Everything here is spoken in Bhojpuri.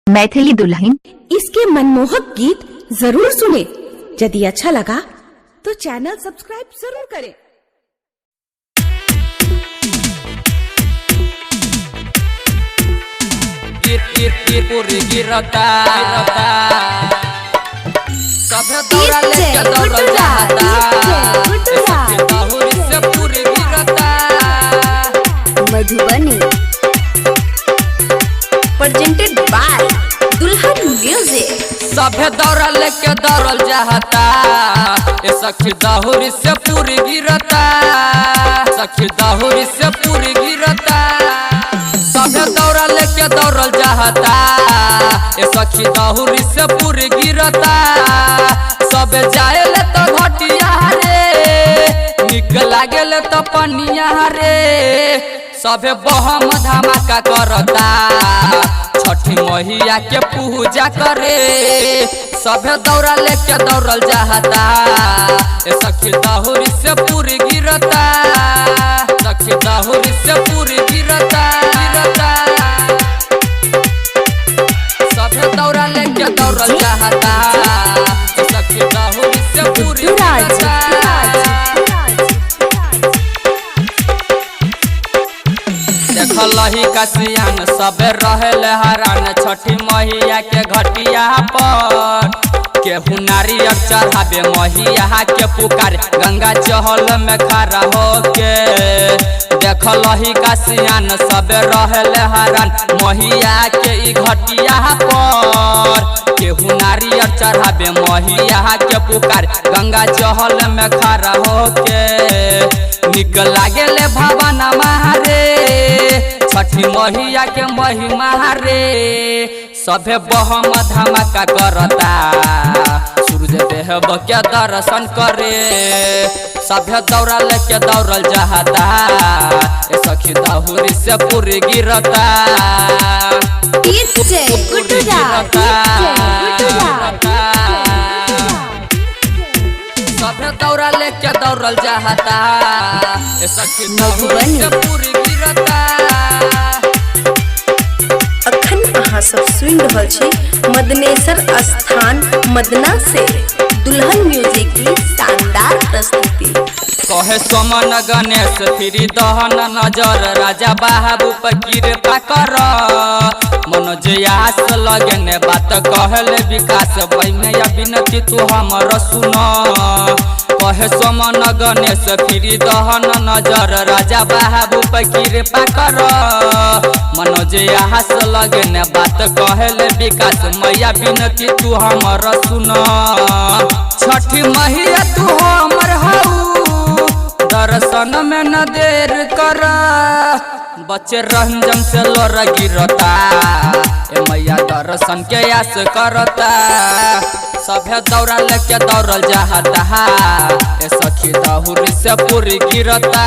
मैथिली दुल्हन। इसके मनमोहक गीत जरूर सुने। यदि अच्छा लगा तो चैनल सब्सक्राइब जरूर करें। पूरी गिरता सब दौड़ा लेके दौड़ जाता से पूरी गिरता। मधुबनी प्रेजेंटेड बाय दुल्हन म्यूजिक। सभे दौड़ा लेके दौड़ल जाता सखी दहुरी से पूरी गिरता। सखी दहुरी से पूरी गिरता। सभे दौड़ा लेके दौड़ल जाता सखी दहुरी से पूरी गिरता। सब जाए तो घटिया रे निक लागे तो पनिया रे। सभे बहम धमाका करता छठी मैया के पूजा करे। सभे दौड़ा लेके दौड़ल जाता सखी दहुरी से पूरी गिरता। सखी दहुरी से पूरी गिरता। सभे दौड़ा लेके दौड़ल जाता सखी दहुरी से पूरी गिरता। देखलही कसियान सब रहल हरान छठी मैया के घटिया पर। केहू नारियल चढ़ावे मैया के पुकार गंगा चहल में खड़ा होके। देखलही कसियान सब रहल हरान मैया के ई घटिया पर। केहू नारियल चढ़ावे मैया के पुकार गंगा चहल में खड़ा होके। निक लागे ले भवन मारे छठी मैया के महिमा रे। सभे बहम धमाका करता सूरज देव के दर्शन करे। सभे दौड़ा लेके दौड़ल जाता सखी दहुरी से पूरी गिरता। सभे दौड़ा लेके दौड़ल जाता सखी दहुरी से पूरी गिरता। अखन अहाँ सब सुन रहल छी मदनेश्वर स्थान मदना से दुल्हन म्यूजिक की शानदार प्रस्तुति। कहे सोमन गणेश फिरी दहन नजर राजा बाबू पर कृपा कर। मनोज आस लगने बात कहले विकास बहने विनती तू हमर सुन। कहे सोमन गणेश फिरी दहन नजर राजा बाबू पर कृपा कर। मनोज आस लगने बात कहले विकास मैया विनती तू हमर सुन। छठी मैया तू हमर हऊ दर्शन में न देर कर। बच्चे रंजन से लोर गिरता मैया दर्शन के आस करता। सभे दौड़ा लेके दौड़ल जाता सखी दहुरी से पूरी गिरता।